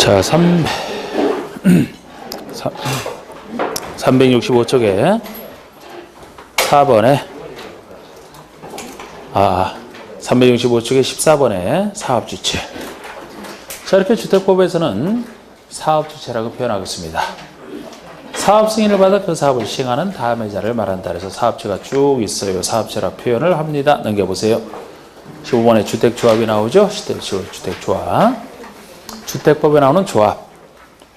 자, 365쪽에 4번에 365쪽에 14번에 사업주체. 자, 이렇게 주택법에서는 사업주체라고 표현하겠습니다. 사업 승인을 받아 그 사업을 시행하는 다음의 자를 말한다. 그래서 사업체가 쭉 있어요. 사업체라 표현을 합니다. 넘겨보세요. 15번에 주택조합이 나오죠. 주택조합. 주택법에 나오는 조합.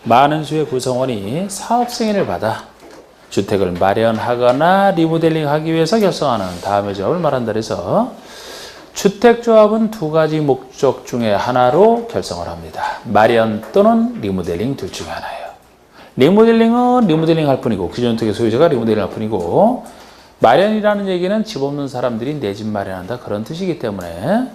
많은 수의 구성원이 사업 승인을 받아 주택을 마련하거나 리모델링하기 위해서 결성하는 다음의 조합을 말한다. 그래서 주택조합은 두 가지 목적 중에 하나로 결성을 합니다. 마련 또는 리모델링 둘 중에 하나예요. 리모델링은 리모델링 할 뿐이고, 기존 주택의 소유자가 리모델링 할 뿐이고, 마련이라는 얘기는 집 없는 사람들이 내 집 마련한다 그런 뜻이기 때문에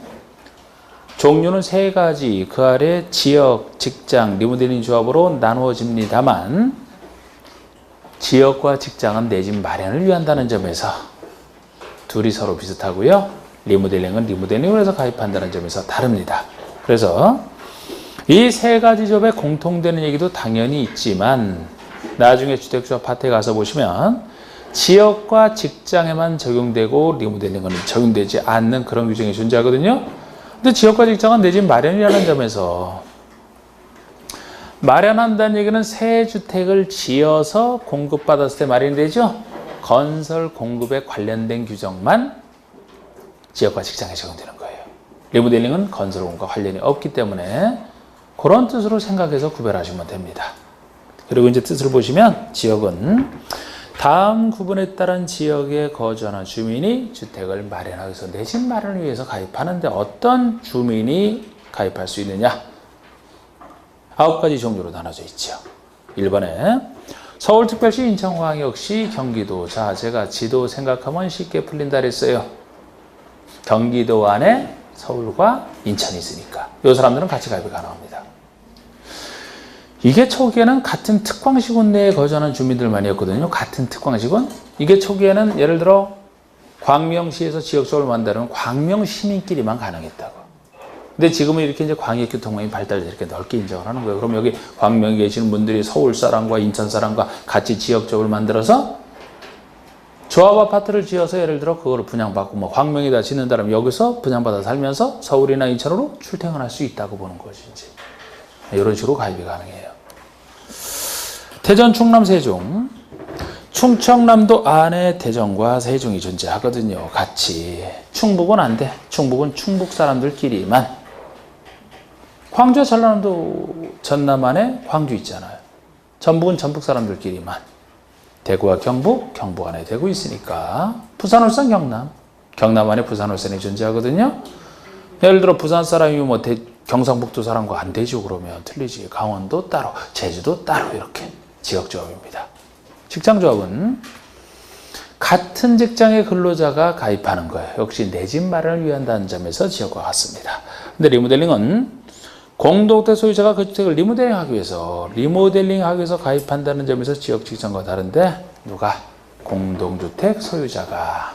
종류는 세 가지, 그 아래 지역, 직장, 리모델링 조합으로 나누어집니다만 지역과 직장은 내 집 마련을 위한다는 점에서 둘이 서로 비슷하고요. 리모델링은 리모델링을 해서 가입한다는 점에서 다릅니다. 그래서 이 세 가지 조합에 공통되는 얘기도 당연히 있지만 나중에 주택조합 파트에 가서 보시면 지역과 직장에만 적용되고 리모델링은 적용되지 않는 그런 규정이 존재하거든요. 근데 지역과 직장은 내 집 마련이라는 점에서 마련한다는 얘기는 새 주택을 지어서 공급받았을 때 마련이 되죠. 건설 공급에 관련된 규정만 지역과 직장에 적용되는 거예요. 리모델링은 건설 공급과 관련이 없기 때문에 그런 뜻으로 생각해서 구별하시면 됩니다. 그리고 이제 뜻을 보시면 지역은 다음 구분에 따른 지역에 거주하는 주민이 주택을 마련하기 위해서 내 집 마련을 위해서 가입하는데 어떤 주민이 가입할 수 있느냐? 9가지 종류로 나눠져 있죠. 1번에 서울특별시, 인천광역시, 경기도. 자, 제가 지도 생각하면 쉽게 풀린다 그랬어요. 경기도 안에 서울과 인천이 있으니까 이 사람들은 같이 가입이 가능합니다. 이게 초기에는 같은 특광시군 내에 거주하는 주민들만이었거든요. 같은 특광시군. 이게 초기에는 예를 들어 광명시에서 지역적으로 만드는 광명시민끼리만 가능했다고. 근데 지금은 이렇게 이제 광역교통망이 발달돼서 이렇게 넓게 인정을 하는 거예요. 그럼 여기 광명에 계시는 분들이 서울 사람과 인천 사람과 같이 지역적으로 만들어서 조합 아파트를 지어서 예를 들어 그거를 분양받고 뭐 광명에다 짓는다면 여기서 분양받아 살면서 서울이나 인천으로 출퇴근할 수 있다고 보는 것이지. 이런 식으로 가입이 가능해요. 대전, 충남, 세종. 충청남도 안에 대전과 세종이 존재하거든요. 같이. 충북은 안 돼. 충북은 충북 사람들끼리만. 광주와 전라남도 전남 안에 광주 있잖아요. 전북은 전북 사람들끼리만. 대구와 경북, 경북 안에 대구 있으니까. 부산, 울산, 경남. 경남 안에 부산, 울산이 존재하거든요. 예를 들어 부산 사람이 뭐 경상북도 사람과 안 되죠. 그러면 틀리지. 강원도 따로, 제주도 따로 이렇게 지역조합입니다. 직장조합은 같은 직장의 근로자가 가입하는 거예요. 역시 내 집 마련을 위한다는 점에서 지역과 같습니다. 근데 리모델링은 공동주택 소유자가 그 주택을 리모델링하기 위해서 가입한다는 점에서 지역 직장과 다른데 누가? 공동주택 소유자가.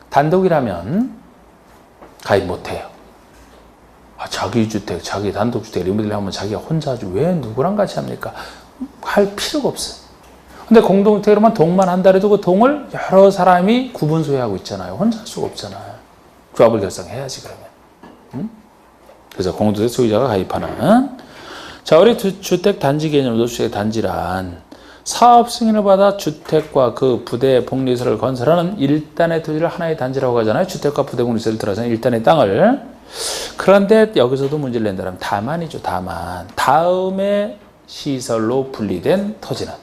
단독이라면 가입 못해요. 자기 주택, 자기 단독주택 리모델링 하면 자기가 혼자 하지 왜 누구랑 같이 합니까? 할 필요가 없어요. 근데 공동주택으로만 동만 한다 해도 그 동을 여러 사람이 구분 소유하고 있잖아요. 혼자 할 수가 없잖아요. 조합을 결성해야지 그러면. 그래서 공동주택 소유자가 가입하는. 자, 우리 주택 단지 개념으로 주택 단지란 사업 승인을 받아 주택과 그 부대 복리시설을 건설하는 일단의 토지를 하나의 단지라고 하잖아요. 주택과 부대 복리시설을 들어서 일단의 땅을. 그런데 여기서도 문제를 낸다면 다만이죠. 다음에 시설로 분리된 토지는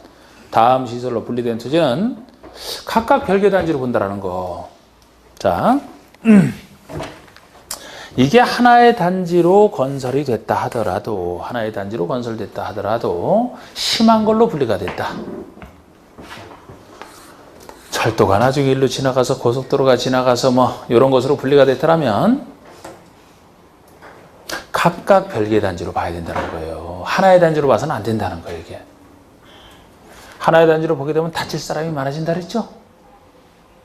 각각 별개 단지로 본다라는 거. 자, 이게 하나의 단지로 건설이 됐다 하더라도 심한 걸로 분리가 됐다. 철도가 나중에 일로 지나가서 고속도로가 지나가서 뭐 이런 것으로 분리가 됐다면 각각 별개 단지로 봐야 된다는 거예요. 하나의 단지로 봐서는 안 된다는 거예요, 이게. 하나의 단지로 보게 되면 다칠 사람이 많아진다 그랬죠?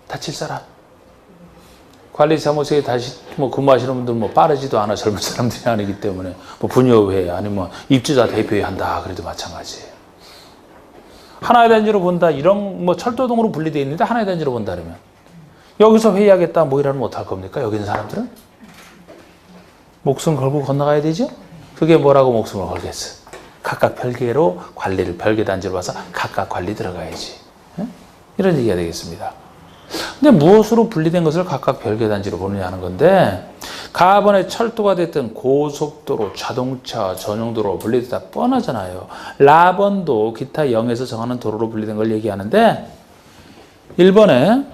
다칠 사람. 관리사무소에 다시 뭐 근무하시는 분들 뭐 빠르지도 않아 젊은 사람들이 아니기 때문에 뭐 분여회 아니면 입주자 대표회 한다 그래도 마찬가지예요. 하나의 단지로 본다 이런 뭐 철도동으로 분리되어 있는데 하나의 단지로 본다 그러면 여기서 회의하겠다 뭐 이러면 어떡할 겁니까? 여기 있는 사람들은 목숨 걸고 건너가야 되죠. 그게 뭐라고 목숨을 걸겠어? 각각 별개로 관리를 별개 단지로 봐서 각각 관리 들어가야지. 네? 이런 얘기가 되겠습니다. 근데 무엇으로 분리된 것을 각각 별개 단지로 보느냐 하는 건데 가번에 철도가 됐든 고속도로, 자동차, 전용도로 분리되다 뻔하잖아요. 라번도 기타 0에서 정하는 도로로 분리된 걸 얘기하는데 1번에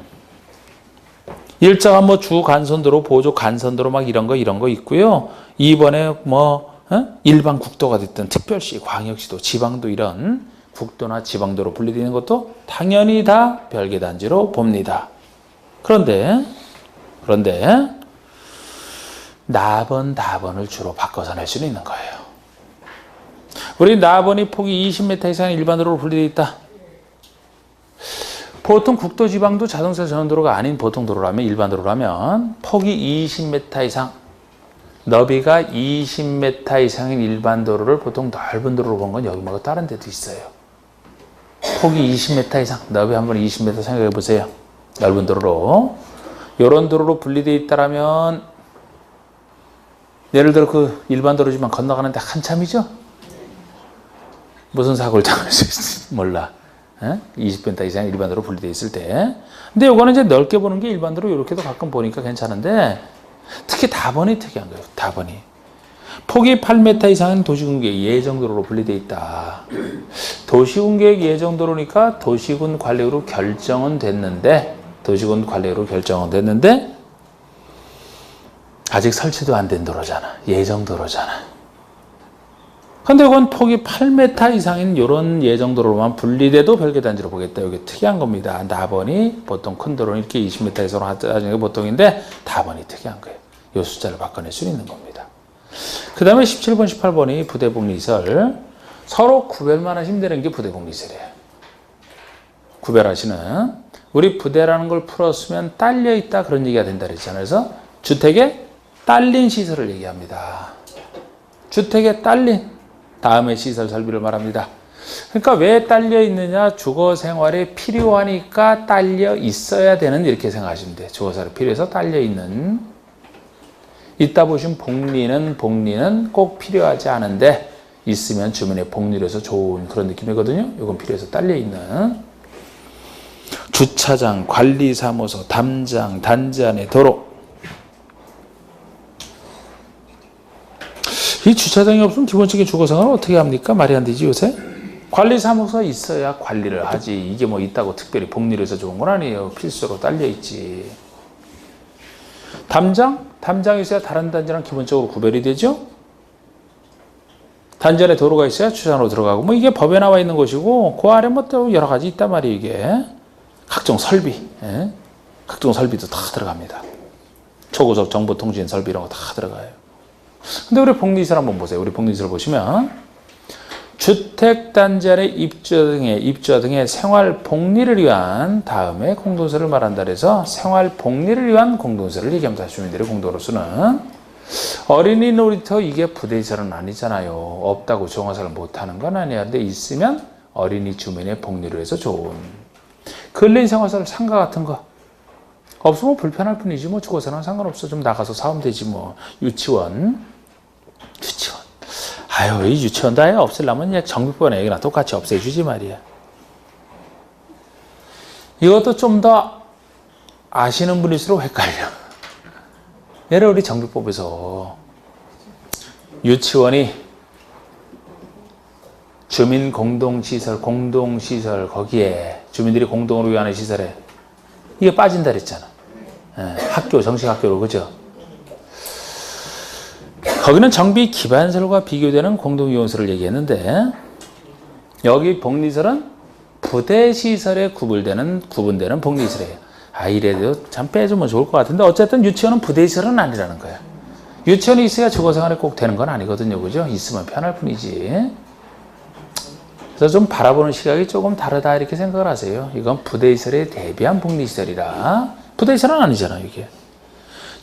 일정한 뭐 주 간선도로, 보조 간선도로 막 이런 거 있고요. 2번에 뭐 일반 국도가 됐든 특별시, 광역시도, 지방도 이런 국도나 지방도로 분리되는 것도 당연히 다 별개 단지로 봅니다. 그런데 나번, 다번을 주로 바꿔서 낼 수는 있는 거예요. 우리 나번이 폭이 20m 이상 일반도로로 분리되어 있다. 보통 국도, 지방도 자동차 전용도로가 아닌 보통 도로라면 일반도로라면 폭이 20m 이상, 너비가 20m 이상인 일반도로를 보통 넓은 도로로 본 건 여기 말고 다른 데도 있어요. 폭이 20m 이상, 너비 한번 20m 생각해 보세요. 넓은 도로로. 이런 도로로 분리되어 있다라면 예를 들어 그 일반 도로지만 건너가는데 한참이죠? 무슨 사고를 당할 수 있을지 몰라. 20m 이상 일반 도로 분리되어 있을 때. 근데 요거는 이제 넓게 보는 게 일반 도로 이렇게도 가끔 보니까 괜찮은데 특히 다번이 특이한 거예요. 다번이. 폭이 8m 이상은 도시군계획 예정도로로 분리되어 있다. 도시군계획 예정도로니까 도시군 관리로 결정은 됐는데 아직 설치도 안 된 도로잖아. 예정도로잖아. 근데 이건 폭이 8m 이상인 이런 예정도로만 분리돼도 별개 단지로 보겠다. 이게 특이한 겁니다. 나번이 보통 큰 도로는 이렇게 20m 이상으로 하는 게 보통인데 다번이 특이한 거예요. 이 숫자를 바꿔낼 수 있는 겁니다. 그 다음에 17번, 18번이 부대복리시설. 서로 구별만 하시면 되는 게 부대복리시설이에요. 구별하시는. 우리 부대라는 걸 풀었으면 딸려있다 그런 얘기가 된다 그랬잖아요. 그래서 주택에 딸린 시설을 얘기합니다. 주택에 딸린 다음에 시설 설비를 말합니다. 그러니까 왜 딸려 있느냐? 주거 생활에 필요하니까 딸려 있어야 되는 이렇게 생각하시면 돼요. 주거 생활에 필요해서 딸려 있는. 이따 보시면 복리는 꼭 필요하지 않은데 있으면 주변에 복리해서 좋은 그런 느낌이거든요. 이건 필요해서 딸려 있는. 주차장, 관리사무소, 담장, 단지 안에 도로. 이 주차장이 없으면 기본적인 주거생활을 어떻게 합니까? 말이 안 되지 요새? 관리사무소가 있어야 관리를 하지. 이게 뭐 있다고 특별히 복리를 해서 좋은 건 아니에요. 필수로 딸려있지. 담장이 있어야 다른 단지랑 기본적으로 구별이 되죠? 단지 안에 도로가 있어야 주차장으로 들어가고 뭐 이게 법에 나와 있는 것이고 그 아래 뭐 또 여러 가지 있단 말이에요. 이게 각종 설비, 각종 설비도 다 들어갑니다. 초고속 정보통신 설비 이런 거 다 들어가요. 근데 우리 복리시설 한번 보세요. 우리 복리시설 보시면 주택단지 안에 입주자 등의 생활 복리를 위한 다음에 공동세를 말한다 그래서 생활 복리를 위한 공동세를 얘기합니다. 주민들의 공동으로 쓰는 어린이 놀이터 이게 부대시설은 아니잖아요. 없다고 종합사를 못하는 건 아니야. 근데 있으면 어린이 주민의 복리를 위해서 좋은 근린생활시설 상가 같은 거 없으면 불편할 뿐이지 뭐 주거생활은 상관없어. 좀 나가서 사면 되지 뭐. 유치원. 아유 이 유치원 다 없애려면 그냥 정비법 애기나 똑같이 없애주지 말이야. 이것도 좀 더 아시는 분일수록 헷갈려. 예를 우리 정비법에서 유치원이 주민 공동시설 거기에 주민들이 공동으로 위하는 시설에 이게 빠진다 그랬잖아. 학교, 정식학교로, 그죠? 거기는 정비 기반설과 비교되는 공동이용시설을 얘기했는데, 여기 복리시설은 부대시설에 구분되는 복리시설이에요. 이래도 참 빼주면 좋을 것 같은데, 어쨌든 유치원은 부대시설은 아니라는 거야. 유치원이 있어야 주거생활에 꼭 되는 건 아니거든요. 그죠? 있으면 편할 뿐이지. 그래서 좀 바라보는 시각이 조금 다르다 이렇게 생각을 하세요. 이건 부대시설에 대비한 복리시설이라 부대시설은 아니잖아요. 이게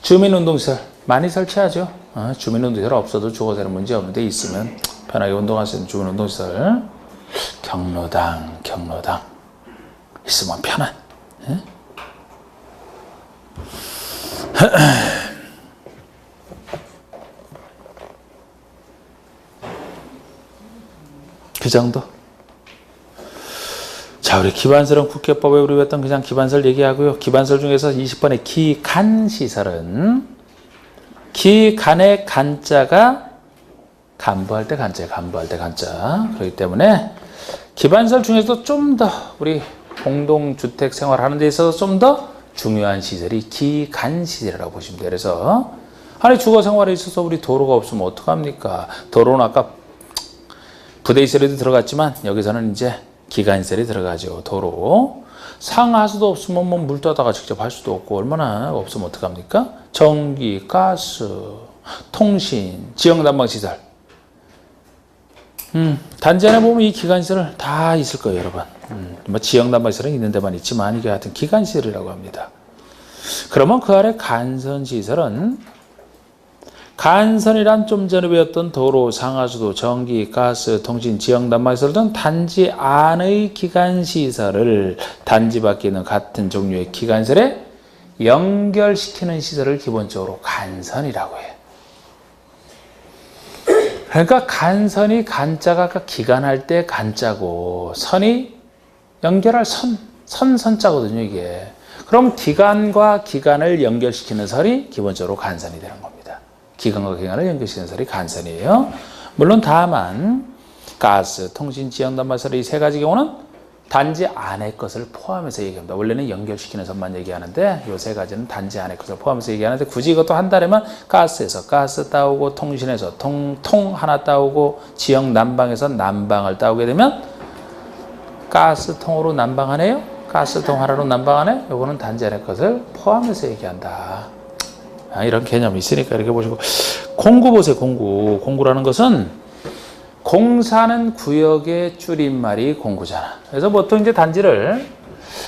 주민운동시설 많이 설치하죠. 주민운동시설 없어도 죽어도 되는 문제 없는데 있으면 편하게 운동할 수 있는 주민운동시설. 경로당 있으면 편한. 예? 그 정도. 자, 우리 기반설은 국회법에 우리 했던 그냥 기반설 얘기하고요. 기반설 중에서 20번의 기간시설은 기간의 간자가 간부할 때 간자예요. 간부할 때 간자. 그렇기 때문에 기반설 중에서도 좀 더 우리 공동주택 생활하는 데 있어서 좀 더 중요한 시설이 기간시설이라고 보시면 돼요. 그래서 아니 주거 생활에 있어서 우리 도로가 없으면 어떡합니까? 도로는 아까 부대시설에도 들어갔지만 여기서는 이제 기간시설이 들어가죠. 도로. 상하수도 없으면 뭐 물 떠다가 직접 할 수도 없고 얼마나 없으면 어떡합니까? 전기, 가스, 통신, 지역난방시설. 단지 안에 보면 이 기간시설 다 있을 거예요, 여러분. 뭐 지역난방시설은 있는 데만 있지만 이게 하여튼 기간시설이라고 합니다. 그러면 그 아래 간선시설은 간선이란 좀 전에 배웠던 도로, 상하수도, 전기, 가스, 통신, 지역난방시설 등 단지 안의 기간시설을 단지 밖에 있는 같은 종류의 기간시설에 연결시키는 시설을 기본적으로 간선이라고 해요. 그러니까 간선이 간자가 아까 기간할 때 간자고 선이 연결할 선자거든요, 이게. 그럼 기간과 기간을 연결시키는 설이 기본적으로 간선이 되는 겁니다. 기간과 기간을 연결시키는 설이 간선이에요. 물론 다만 가스, 통신, 지역난방시설 이 세 가지 경우는 단지 안의 것을 포함해서 얘기합니다. 원래는 연결시키는 선만 얘기하는데 이 세 가지는 단지 안의 것을 포함해서 얘기하는데 굳이 이것도 한다면 가스에서 가스 따오고 통신에서 통 하나 따오고 지역 난방에서 난방을 따오게 되면 가스통으로 난방하네요. 가스통 하나로 난방하네. 이거는 단지 안의 것을 포함해서 얘기한다. 이런 개념이 있으니까 이렇게 보시고 공구 보세요. 공구라는 것은 공사는 구역의 줄임말이 공구잖아. 그래서 보통 이제 단지를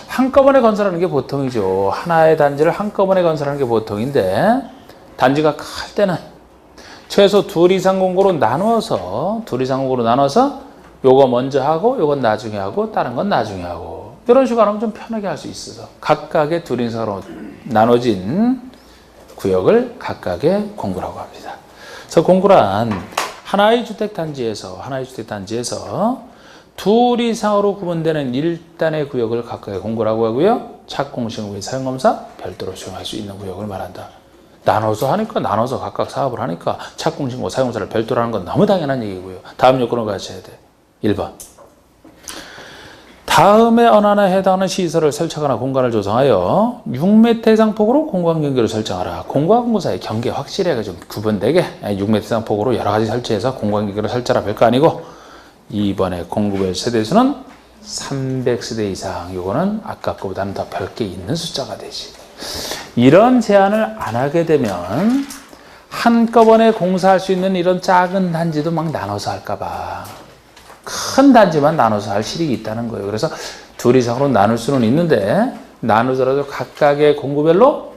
한꺼번에 건설하는 게 보통이죠. 하나의 단지를 한꺼번에 건설하는 게 보통인데 단지가 클 때는 최소 둘 이상 공구로 나눠서 요거 먼저 하고 요건 나중에 하고 다른 건 나중에 하고 이런 식으로 하면 좀 편하게 할 수 있어서 각각의 둘 이상으로 나눠진 구역을 각각의 공구라고 합니다. 그래서 공구란 하나의 주택단지에서 둘 이상으로 구분되는 1단의 구역을 각각의 공구라고 하고요. 착공시공 및 사용검사 별도로 수용할 수 있는 구역을 말한다. 나눠서 각각 사업을 하니까 착공시공 사용검사를 별도로 하는 건 너무 당연한 얘기고요. 다음 요건을 갖춰야 돼. 1번. 다음에 어느 하나에 해당하는 시설을 설치하거나 공간을 조성하여 6m 이상 폭으로 공간 경계를 설정하라. 공구와 공구 사이 경계 확실하게 좀 구분되게 6m 이상 폭으로 여러 가지 설치해서 공간 경계를 설정하라. 별거 아니고 2번의 공구별 세대수는 300세대 이상. 이거는 아까 거보다는 더 별게 있는 숫자가 되지. 이런 제한을 안 하게 되면 한꺼번에 공사할 수 있는 이런 작은 단지도 막 나눠서 할까 봐. 큰 단지만 나눠서 할 실익이 있다는 거예요. 그래서 둘 이상으로 나눌 수는 있는데 나누더라도 각각의 공구별로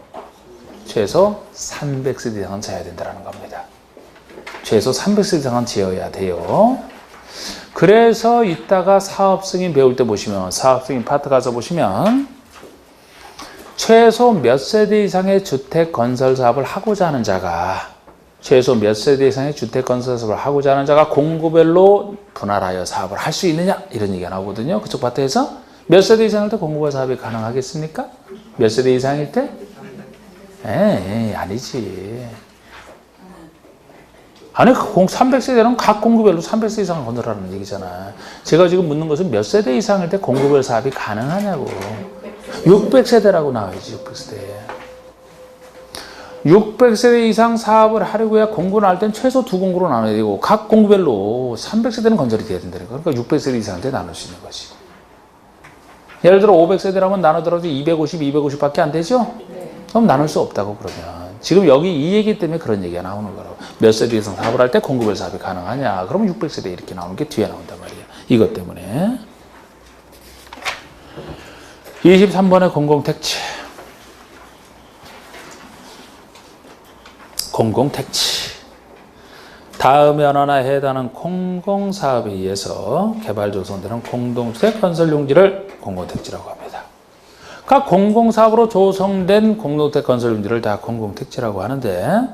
최소 300세대 이상은 지어야 된다는 겁니다. 최소 300세대 이상은 지어야 돼요. 그래서 이따가 사업승인 배울 때 보시면 사업승인 파트 가서 보시면 최소 몇 세대 이상의 주택 건설 사업을 하고자 하는 자가 최소 몇 세대 이상의 주택 건설 사업을 하고자 하는 자가 공구별로 분할하여 사업을 할 수 있느냐 이런 얘기가 나오거든요. 그쪽 파트에서 몇 세대 이상일 때 공구별 사업이 가능하겠습니까? 몇 세대 이상일 때? 에이 아니지. 아니 300세대는 각 공구별로 300세대 이상을 건설하는 얘기잖아. 제가 지금 묻는 것은 몇 세대 이상일 때 공구별 사업이 가능하냐고. 600세대라고 나와야지. 600세대 이상 사업을 하려고야 공구를 할 땐 최소 두 공구로 나눠야 되고 각 공구별로 300세대는 건설이 돼야 된다니까. 그러니까 600세대 이상일 때 나눌 수 있는 거지. 예를 들어 500세대라면 나누더라도 250밖에 안 되죠? 그럼 나눌 수 없다고 그러면. 지금 여기 이 얘기 때문에 그런 얘기가 나오는 거라고. 몇 세대 이상 사업을 할 때 공구별 사업이 가능하냐. 그러면 600세대 이렇게 나오는 게 뒤에 나온단 말이야. 이것 때문에. 23번의 공공택지. 공공택지. 다음에 하나 해당하는 공공사업에 의해서 개발 조성되는 공동주택 건설 용지를 공공택지라고 합니다. 각 공공사업으로 조성된 공동주택 건설 용지를 다 공공택지라고 하는데,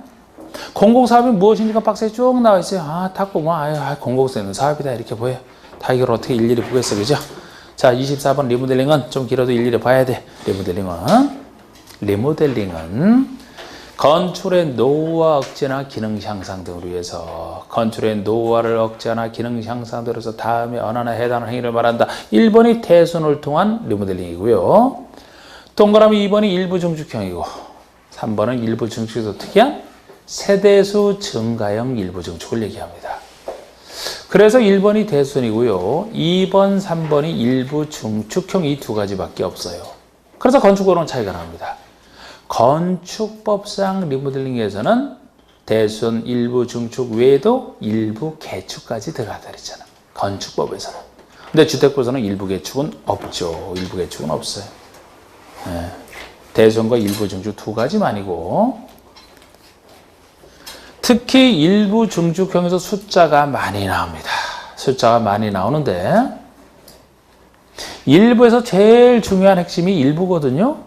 공공사업이 무엇인지가 박스에 쭉 나와 있어요. 딱 보면 공공성 사업이다 이렇게 보여요. 다 이걸 어떻게 일일이 보겠어, 그죠? 자, 24번 리모델링은 좀 길어도 일일이 봐야 돼. 리모델링은 건축의 노후화 억제나 기능 향상 등으로 위해서, 건축의 노후화를 억제하나 기능 향상 등으로 해서 다음에 어느 하나에 해당하는 행위를 말한다. 1번이 대손을 통한 리모델링이고요. 동그라미 2번이 일부 증축형이고, 3번은 일부 증축에서 특이한 세대수 증가형 일부 증축을 얘기합니다. 그래서 1번이 대손이고요. 2번, 3번이 일부 증축형 이 두 가지밖에 없어요. 그래서 건축으로는 차이가 납니다. 건축법상 리모델링에서는 대손 일부 증축 외에도 일부 개축까지 들어가다 그랬잖아. 건축법에서는. 근데 주택법에서는 일부 개축은 없죠. 일부 개축은 없어요. 네. 대손과 일부 증축 두 가지만이고, 특히 일부 증축형에서 숫자가 많이 나옵니다. 숫자가 많이 나오는데, 일부에서 제일 중요한 핵심이 일부거든요.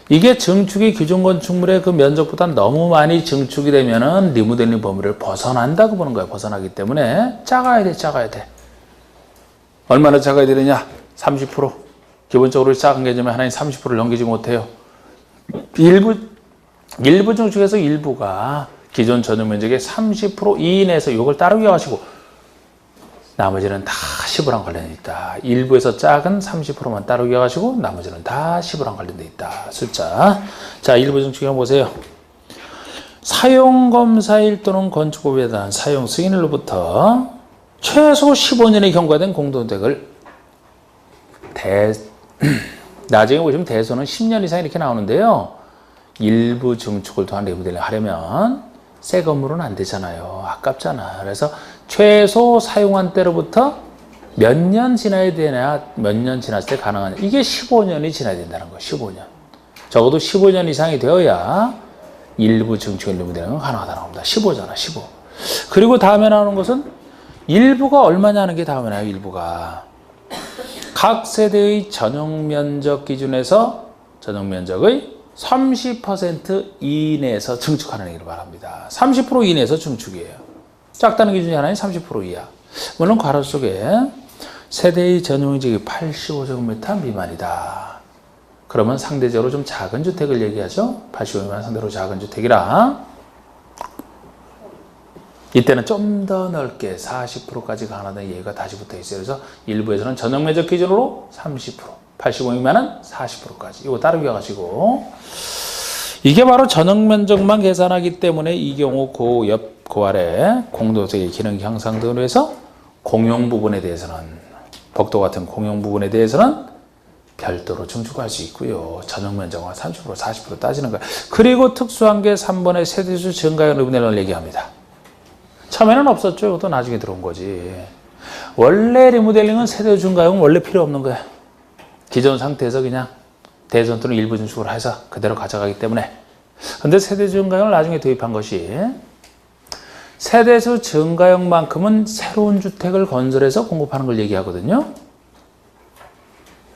이게 증축이 기존 건축물의 그 면적보다 너무 많이 증축이 되면은 리모델링 범위를 벗어난다고 보는 거예요. 벗어나기 때문에 작아야 돼. 얼마나 작아야 되느냐? 30%. 기본적으로 작은 개념에 하나님 30%를 넘기지 못해요. 일부 증축에서 일부가 기존 전용 면적의 30% 이내에서 이걸 따르게 하시고, 나머지는 다 10으랑 관련이 있다. 일부에서 작은 30%만 따르게 하시고 나머지는 다 10으랑 관련돼 있다. 숫자. 자, 일부 증축 한번 보세요. 사용검사일 또는 건축법에 대한 사용 승인일로부터 최소 15년이 경과된 공동주택을 나중에 보시면 대소는 10년 이상 이렇게 나오는데요. 일부 증축을 통한 리모델링 하려면 새 건물은 안 되잖아요. 아깝잖아. 그래서 최소 사용한 때로부터 몇 년 지나야 되냐, 몇 년 지났을 때 가능하냐. 이게 15년이 지나야 된다는 거예요. 15년. 적어도 15년 이상이 되어야 일부 증축 리모델링은 가능하다는 겁니다. 15잖아, 15. 그리고 다음에 나오는 것은 일부가 얼마냐는 게 다음에 나와요. 일부가. 각 세대의 전용 면적 기준에서 전용 면적의 30% 이내에서 증축하는 얘기를 말합니다. 30% 이내에서 증축이에요. 작다는 기준이 하나는 30% 이하. 물론 괄호 속에 세대의 전용면적이 85제곱미터 미만이다. 그러면 상대적으로 좀 작은 주택을 얘기하죠. 85제곱미터 상대로 작은 주택이라. 이때는 좀 더 넓게 40%까지 가능하다는 얘기가 다시 붙어 있어요. 그래서 일부에서는 전용면적 기준으로 30%, 85미만은 40%까지. 이거 따르게 하시고, 이게 바로 전용면적만 계산하기 때문에 이 경우 그 아래 공동주택의 기능 향상 등으로 해서 공용 부분에 대해서는, 복도 같은 공용 부분에 대해서는 별도로 증축할 수 있고요. 전용면적은 30%, 40% 따지는 거예요. 그리고 특수한 게 3번의 세대수 증가형 리모델링을 얘기합니다. 처음에는 없었죠. 이것도 나중에 들어온 거지. 원래 리모델링은 세대수 증가형은 원래 필요 없는 거야. 기존 상태에서 그냥 대전 또는 일부 증축을 해서 그대로 가져가기 때문에. 근데 세대수 증가형을 나중에 도입한 것이, 세대수 증가형만큼은 새로운 주택을 건설해서 공급하는 걸 얘기하거든요.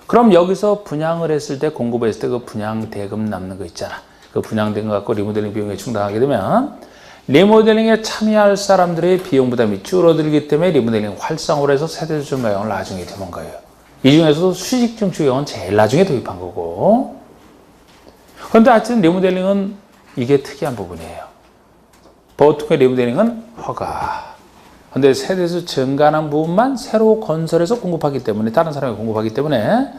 그럼 여기서 분양을 했을 때, 공급했을 때 그 분양 대금 남는 거 있잖아. 그 분양 대금 갖고 리모델링 비용에 충당하게 되면 리모델링에 참여할 사람들의 비용 부담이 줄어들기 때문에 리모델링 활성화를 해서 세대수 증가형을 나중에 도입한 거예요. 이 중에서도 수직 증축형은 제일 나중에 도입한 거고. 그런데 하여튼 리모델링은 이게 특이한 부분이에요. 보통의 리모델링은 허가. 근데 세대수 증가하는 부분만 새로 건설해서 공급하기 때문에, 다른 사람이 공급하기 때문에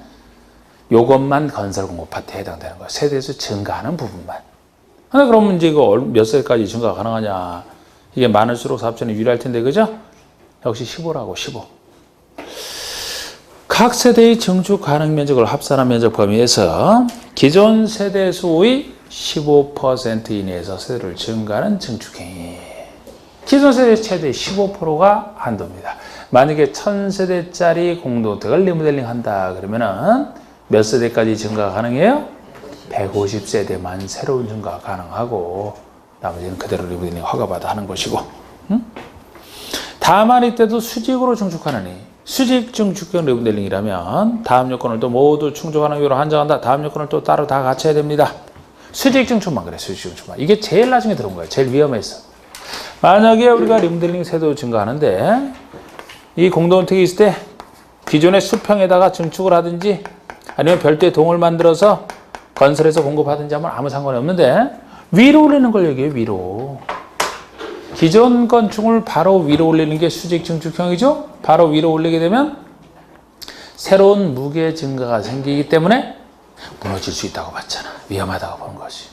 요것만 건설 공급 파트에 해당되는 거예요. 세대수 증가하는 부분만. 근데 그러면 이제 이거 몇 세까지 증가가 가능하냐. 이게 많을수록 사업자는 유리할 텐데, 그죠? 역시 15라고, 15. 각 세대의 증축 가능 면적을 합산한 면적 범위에서 기존 세대수의 15% 이내에서 세대를 증가하는 증축행위. 기존 세대 최대 15%가 한도입니다. 만약에 1000세대짜리 공동주택을 리모델링 한다 그러면은 몇 세대까지 증가가 가능해요? 150세대만 새로운 증가가 가능하고, 나머지는 그대로 리모델링 허가받아 하는 것이고. 다만 이때도 수직으로 증축하느니 수직 증축형 리모델링이라면 다음 요건을 또 모두 충족하는 이유로 한정한다. 다음 요건을 또 따로 다 갖춰야 됩니다. 수직 증축만 그래. 수직 증축만. 이게 제일 나중에 들어온 거예요. 제일 위험해서. 만약에 우리가 리모델링 세도 증가하는데 이 공동주택이 있을 때 기존의 수평에다가 증축을 하든지 아니면 별도의 동을 만들어서 건설해서 공급하든지 하면 아무 상관이 없는데 위로 올리는 걸 얘기해요. 위로. 기존 건축을 바로 위로 올리는 게 수직 증축형이죠. 바로 위로 올리게 되면 새로운 무게 증가가 생기기 때문에 무너질 수 있다고 봤잖아. 위험하다고 본 것이.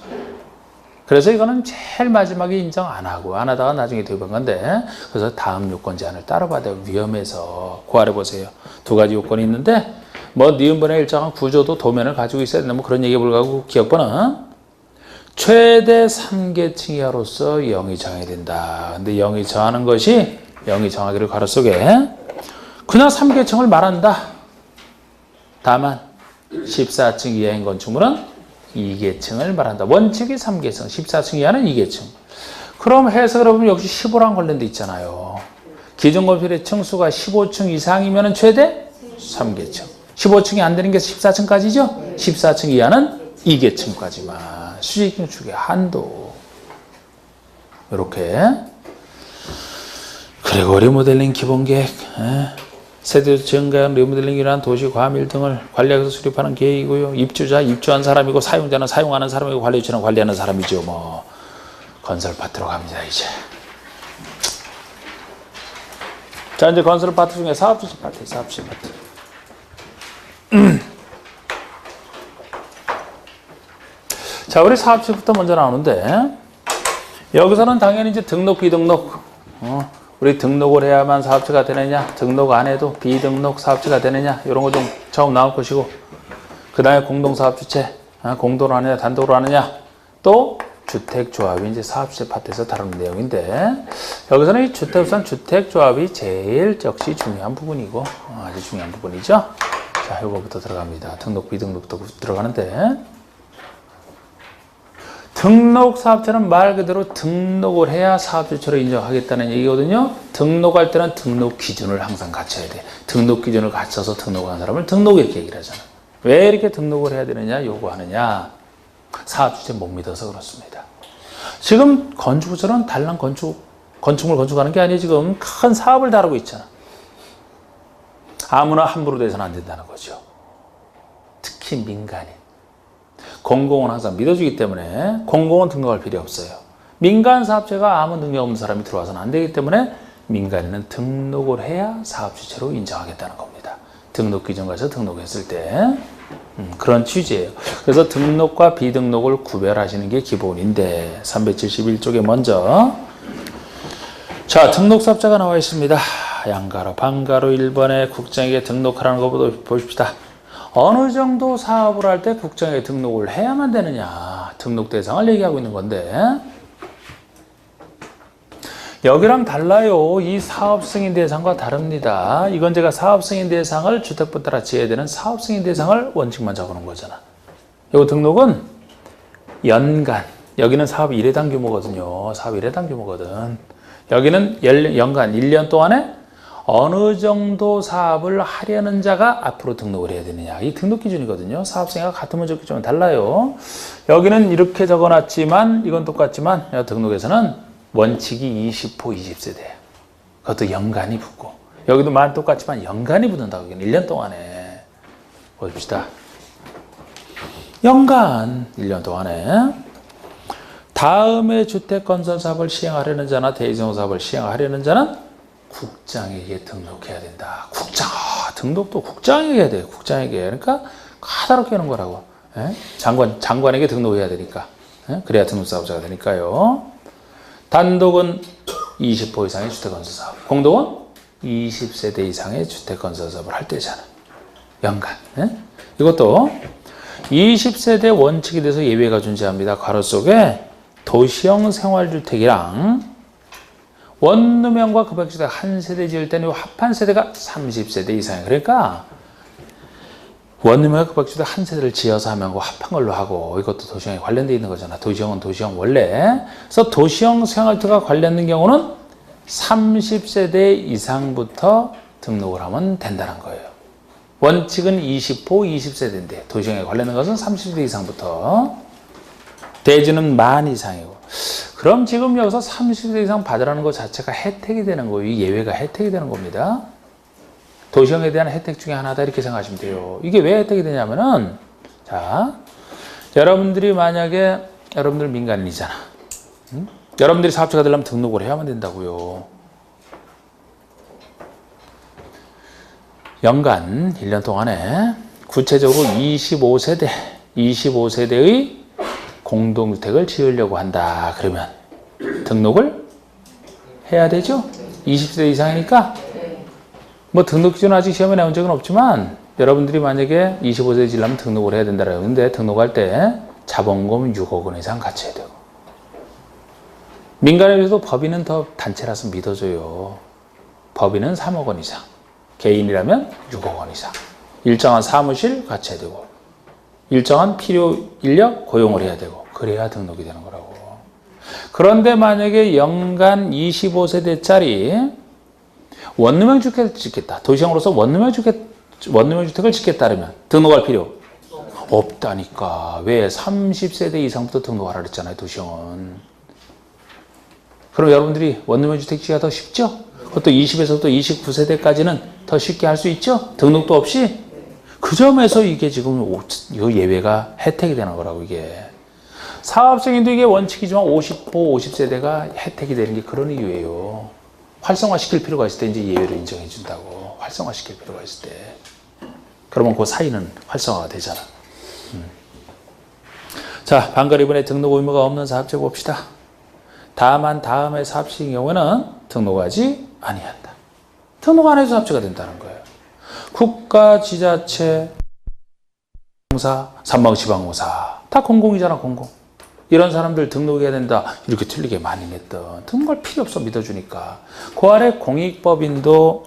그래서 이거는 제일 마지막에 인정 안 하다가 나중에 되는 건데, 그래서 다음 요건 제한을 따로 받아요. 위험해서. 고아래 보세요. 두 가지 요건이 있는데 뭐 니은번의 일정한 구조도 도면을 가지고 있어야 된다. 뭐 그런 얘기에 불구하고 기억번은 최대 3계층 이하로서 0이 정해야 된다. 근데 0이 정하는 것이 0이 정하기를 가로 속에 그냥 3계층을 말한다. 다만 14층 이하인 건축물은 2계층을 말한다. 원칙이 3계층, 14층 이하는 2계층. 그럼 해석을 해보면 역시 15랑 관련돼 있잖아요. 기존 건물의 층수가 15층 이상이면 최대 3계층. 15층이 안 되는 게 14층까지죠? 14층 이하는 2계층까지만. 수직 증축의 한도. 이렇게. 그리고 리모델링 기본계획. 세대 증가형 리모델링이란 도시 과밀 등을 관리하면서 수립하는 계획이고요. 입주자, 입주한 사람이고 사용자는 사용하는 사람이고 관리주는 관리하는 사람이죠. 뭐 건설 파트로 갑니다. 이제. 자, 이제 건설 파트 중에 사업주체 파트. 자, 우리 사업체부터 먼저 나오는데 여기서는 당연히 이제 등록, 비등록, 우리 등록을 해야만 사업체가 되느냐, 등록 안 해도 비등록 사업체가 되느냐, 이런 거 좀 처음 나올 것이고, 그 다음에 공동사업주체, 공동으로 하느냐, 단독으로 하느냐, 또 주택조합이 이제 사업주체 파트에서 다루는 내용인데, 여기서는 이 주택우선 주택조합이 제일 역시 중요한 부분이고, 아주 중요한 부분이죠. 자, 이거부터 들어갑니다. 등록, 비등록부터 들어가는데, 등록 사업체는 말 그대로 등록을 해야 사업주체로 인정하겠다는 얘기거든요. 등록할 때는 등록 기준을 항상 갖춰야 돼. 등록 기준을 갖춰서 등록한 사람을 등록 이렇게 얘기를 하잖아. 왜 이렇게 등록을 해야 되느냐, 요구하느냐. 사업주체 못 믿어서 그렇습니다. 지금 건축부처럼 단란 건축물 건축하는 게 아니에요. 지금 큰 사업을 다루고 있잖아. 아무나 함부로 돼서는 안 된다는 거죠. 특히 민간인. 공공은 항상 믿어주기 때문에 공공은 등록할 필요 없어요. 민간 사업체가 아무 능력 없는 사람이 들어와서는 안 되기 때문에 민간인은 등록을 해야 사업주체로 인정하겠다는 겁니다. 등록 기준 가서 등록했을 때 그런 취지예요. 그래서 등록과 비등록을 구별하시는 게 기본인데 371쪽에 먼저 자, 등록 사업자가 나와 있습니다. 양가로 방가로 1번에 국장에게 등록하라는 것부터 보십시다. 어느 정도 사업을 할 때 국장에 등록을 해야만 되느냐. 등록 대상을 얘기하고 있는 건데 여기랑 달라요. 이 사업 승인 대상과 다릅니다. 이건 제가 사업 승인 대상을 주택부 따라 지어야 되는 사업 승인 대상을 원칙만 적어놓은 거잖아. 이 등록은 연간. 여기는 사업 1회당 규모거든요. 사업 1회당 규모거든. 여기는 연간 1년 동안에 어느 정도 사업을 하려는 자가 앞으로 등록을 해야 되느냐. 이 등록 기준이거든요. 사업생활과 같으면 적겠지만 달라요. 여기는 이렇게 적어놨지만 이건 똑같지만 등록에서는 원칙이 20호 20세대예요. 그것도 연간이 붙고 여기도 말 똑같지만 연간이 붙는다고. 1년 동안에. 보십시다. 연간 1년 동안에 다음에 주택건설사업을 시행하려는 자나 대리점사업을 시행하려는 자는 국장에게 등록해야 된다. 국장, 등록도 국장에게 해야 돼요. 국장에게. 그러니까 까다롭게 하는 거라고. 장관에게 등록해야 되니까. 그래야 등록사업자가 되니까요. 단독은 20호 이상의 주택건설사업. 공동은 20세대 이상의 주택건설사업을 할 때잖아. 연간. 이것도 20세대 원칙에 대해서 예외가 존재합니다. 괄호 속에 도시형 생활주택이랑 원룸형과 급약주택 한 세대 지을 때는 합한 세대가 30세대 이상이에요. 그러니까 원룸과 급박주택 한 세대를 지어서 하면 합한 걸로 하고 이것도 도시형에 관련되어 있는 거잖아. 도시형은 도시형 원래. 그래서 도시형 생활터가 관련된 경우는 30세대 이상부터 등록을 하면 된다는 거예요. 원칙은 20호, 20세대인데 도시형에 관련된 것은 30세대 이상부터. 대지는 만 이상이고. 그럼 지금 여기서 30세 이상 받으라는 것 자체가 혜택이 되는 거예요. 이 예외가 혜택이 되는 겁니다. 도시형에 대한 혜택 중에 하나다 이렇게 생각하시면 돼요. 이게 왜 혜택이 되냐면은 자, 여러분들이 만약에 여러분들 민간인이잖아. 응? 여러분들이 사업자가 되려면 등록을 해야만 된다고요. 연간 1년 동안에 구체적으로 25세대의 공동주택을 지으려고 한다. 그러면 등록을 해야 되죠? 20세 이상이니까 뭐 등록 기준 아직 시험에 나온 적은 없지만 여러분들이 만약에 25세 지려면 등록을 해야 된다라고 하는데 등록할 때 자본금 6억 원 이상 갖춰야 되고 민간에 비해서 법인은 더 단체라서 믿어줘요. 법인은 3억 원 이상 개인이라면 6억 원 이상 일정한 사무실 갖춰야 되고 일정한 필요 인력 고용을 해야 되고 그래야 등록이 되는 거라고. 그런데 만약에 연간 25세대짜리 원룸형 주택을 짓겠다. 도시형으로서 원룸형 주택을 짓겠다 그러면 등록할 필요 없다니까. 왜? 30세대 이상부터 등록하라 그랬잖아요. 도시형은. 그럼 여러분들이 원룸형 주택 짓기가 더 쉽죠? 그것도 20에서부터 29세대까지는 더 쉽게 할 수 있죠? 등록도 없이? 그 점에서 이게 지금 이 예외가 혜택이 되는 거라고 이게. 사업생인도 이게 원칙이지만 50호, 50세대가 혜택이 되는 게 그런 이유예요. 활성화시킬 필요가 있을 때 이제 예외를 인정해 준다고. 활성화시킬 필요가 있을 때. 그러면 그 사이는 활성화가 되잖아. 자, 방금 이번에 등록 의무가 없는 사업체 봅시다. 다만 다음의 사업체인 경우에는 등록하지 아니한다. 등록 안 해도 사업체가 된다는 거예요. 국가, 지자체, 공사, 산방지방공사 다 공공이잖아. 공공. 이런 사람들 등록해야 된다. 이렇게 틀리게 많이 냈던. 등록할 필요 없어. 믿어주니까. 그 아래 공익법인도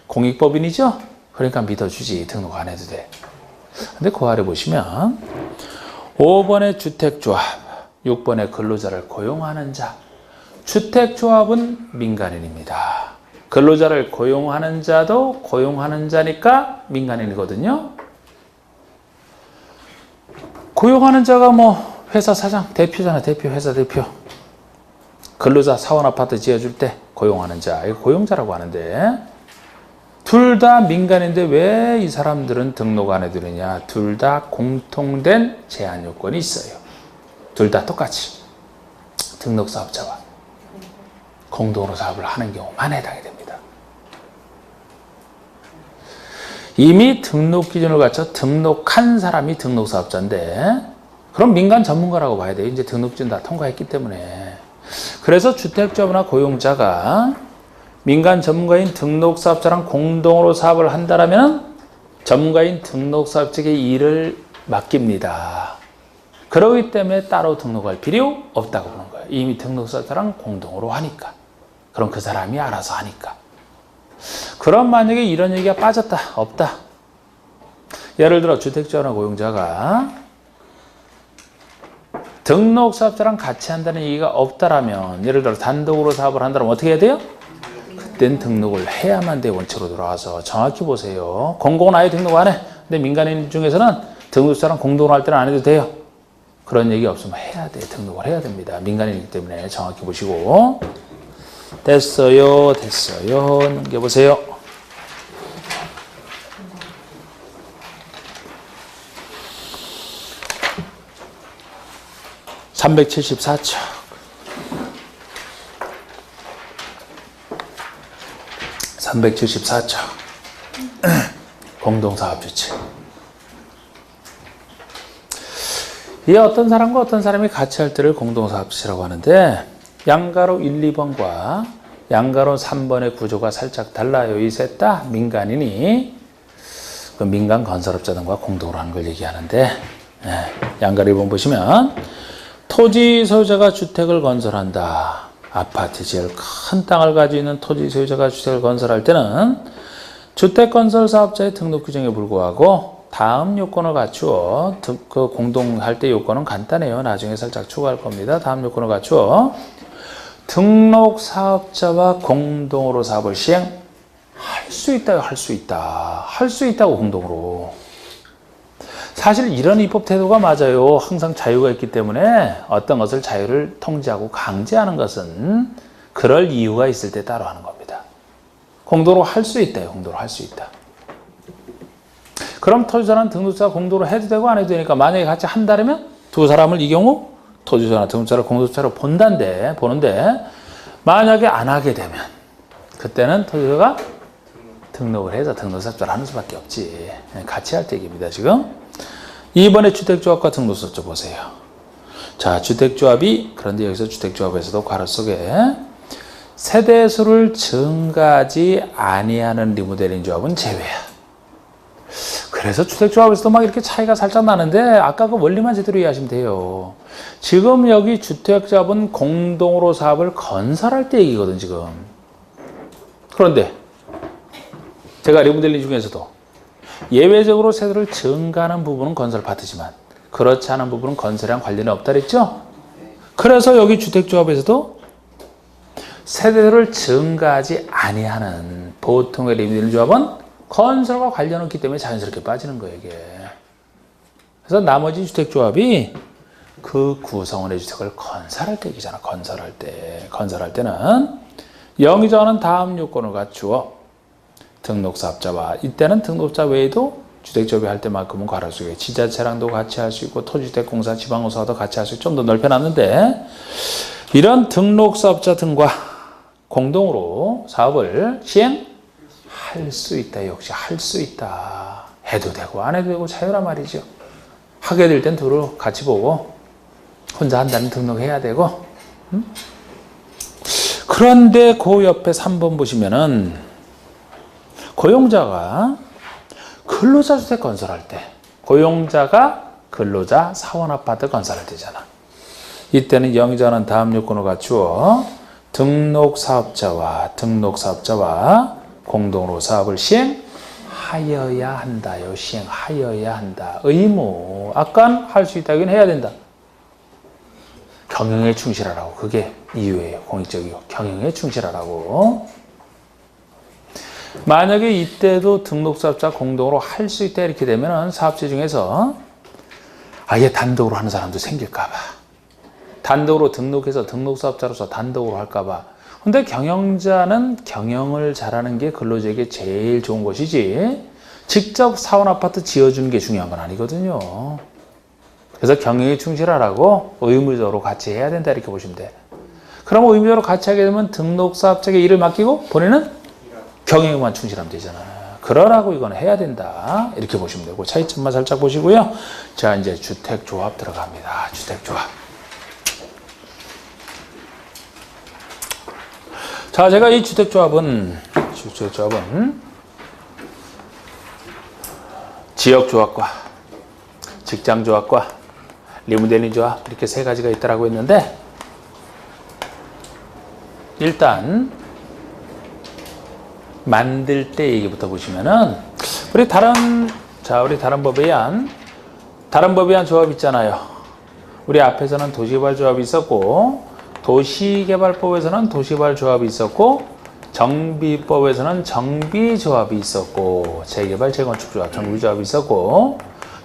공익법인이죠? 그러니까 믿어주지. 등록 안 해도 돼. 근데 그 아래 보시면 5번의 주택조합, 6번의 근로자를 고용하는 자. 주택조합은 민간인입니다. 근로자를 고용하는 자도 고용하는 자니까 민간인이거든요. 고용하는 자가 뭐 회사 사장, 대표잖아. 대표, 회사 대표. 근로자 사원 아파트 지어줄 때 고용하는 자. 이거 고용자라고 하는데 둘 다 민간인데 왜 이 사람들은 등록 안 해두느냐. 둘 다 공통된 제한 요건이 있어요. 둘 다 똑같이 등록사업자와 공동으로 사업을 하는 경우만 해당이 됩니다. 이미 등록 기준을 갖춰 등록한 사람이 등록사업자인데 그럼 민간 전문가라고 봐야 돼요. 이제 등록 기준 다 통과했기 때문에. 그래서 주택조합이나 고용자가 민간 전문가인 등록사업자랑 공동으로 사업을 한다면 전문가인 등록사업자에게 일을 맡깁니다. 그렇기 때문에 따로 등록할 필요 없다고 보는 거예요. 이미 등록사업자랑 공동으로 하니까. 그럼 그 사람이 알아서 하니까. 그럼 만약에 이런 얘기가 빠졌다, 없다. 예를 들어 주택조합이나 고용자가 등록사업자랑 같이 한다는 얘기가 없다라면, 예를 들어 단독으로 사업을 한다면 어떻게 해야 돼요? 그땐 등록을 해야만 돼. 원칙으로 돌아와서 정확히 보세요. 공공은 아예 등록 안 해. 근데 민간인 중에서는 등록사랑 공동으로 할 때는 안 해도 돼요. 그런 얘기 없으면 해야 돼. 등록을 해야 됩니다. 민간인이기 때문에 정확히 보시고. 됐어요. 됐어요. 넘겨보세요. (374쪽) (374쪽) 공동사업주체. 이 어떤 사람과 어떤 사람이 같이 할 때를 공동사업주체라고 하는데, 양가로 1, 2번과 양가로 3번의 구조가 살짝 달라요. 이 셋 다 민간인이 그 민간 건설업자 등과 공동으로 하는 걸 얘기하는데, 양가로 1번 보시면 토지 소유자가 주택을 건설한다. 아파트 지을 큰 땅을 가지고 있는 토지 소유자가 주택을 건설할 때는 주택건설사업자의 등록 규정에 불구하고 다음 요건을 갖추어 그 공동할 때 요건은 간단해요. 나중에 살짝 추가할 겁니다. 다음 요건을 갖추어 등록 사업자와 공동으로 사업을 시행할 수 있다. 할 수 있다. 할 수 있다고 공동으로. 사실 이런 입법 태도가 맞아요. 항상 자유가 있기 때문에 어떤 것을 자유를 통제하고 강제하는 것은 그럴 이유가 있을 때 따로 하는 겁니다. 공동으로 할 수 있다요. 공동으로 할 수 있다. 그럼 토지사는 등록자 공동으로 해도 되고 안 해도 되니까 만약에 같이 한다면 두 사람을 이 경우 토지사나 등록자를 공동차로 보는데 만약에 안 하게 되면 그때는 토지사가 등록을 해서 등록사업자를 하는 수밖에 없지. 같이 할 때 얘기입니다. 지금. 이번에 주택조합과 등록사업자 보세요. 자, 주택조합이 그런데 여기서 주택조합에서도 괄호 속에 세대수를 증가하지 아니하는 리모델링 조합은 제외야. 그래서 주택조합에서도 막 이렇게 차이가 살짝 나는데 아까 그 원리만 제대로 이해하시면 돼요. 지금 여기 주택조합은 공동으로 사업을 건설할 때 얘기거든 지금. 그런데 제가 리모델링 중에서도 예외적으로 세대를 증가하는 부분은 건설 파트지만 그렇지 않은 부분은 건설이랑 관련이 없다 그랬죠? 그래서 여기 주택조합에서도 세대를 증가하지 아니하는 보통의 리모델링 조합은 건설과 관련 없기 때문에 자연스럽게 빠지는 거예요, 이게. 그래서 나머지 주택조합이 그 구성원의 주택을 건설할 때 얘기잖아, 건설할 때. 건설할 때는 영의정하는 다음 요건을 갖추어 등록사업자와 이때는 등록자 외에도 주택조합이 할 때만큼은 괄호 속에 지자체랑도 같이 할 수 있고 토지주택공사, 지방공사도 같이 할 수 있고 좀 더 넓혀놨는데 이런 등록사업자 등과 공동으로 사업을 시행할 수 있다. 역시 할 수 있다. 해도 되고 안 해도 되고 자유란 말이죠. 하게 될 땐 둘을 같이 보고 혼자 한다면 등록해야 되고 그런데 그 옆에 3번 보시면은 고용자가 근로자 주택 건설할 때 고용자가 근로자 사원아파트 건설할 때잖아. 이때는 영의정하는 다음 요건을 갖추어 등록사업자와 공동으로 사업을 시행하여야 한다요. 시행하여야 한다. 의무. 아깐 할 수 있다긴 해야 된다. 경영에 충실하라고. 그게 이유예요. 공익적이고. 경영에 충실하라고. 만약에 이때도 등록사업자 공동으로 할 수 있다 이렇게 되면 사업체 중에서 아예 단독으로 하는 사람도 생길까봐. 단독으로 등록해서 등록사업자로서 단독으로 할까봐. 근데 경영자는 경영을 잘하는 게 근로자에게 제일 좋은 것이지 직접 사원아파트 지어주는 게 중요한 건 아니거든요. 그래서 경영에 충실하라고 의무적으로 같이 해야 된다 이렇게 보시면 돼. 그럼 의무적으로 같이 하게 되면 등록사업자에게 일을 맡기고 본인은 경영에만 충실하면 되잖아. 그러라고 이건 해야 된다. 이렇게 보시면 되고 차이점만 살짝 보시고요. 자, 이제 주택조합 들어갑니다. 주택조합. 자, 제가 이 주택조합은 지역조합과 직장조합과 리모델링 조합 이렇게 세 가지가 있다라고 했는데 일단 만들 때 얘기부터 보시면은 우리 다른 법에 의한 조합 있잖아요. 우리 앞에서는 도시개발 조합이 있었고 도시개발법에서는 도시개발 조합이 있었고 정비법에서는 정비조합이 있었고 재개발 재건축 조합 정비조합이 있었고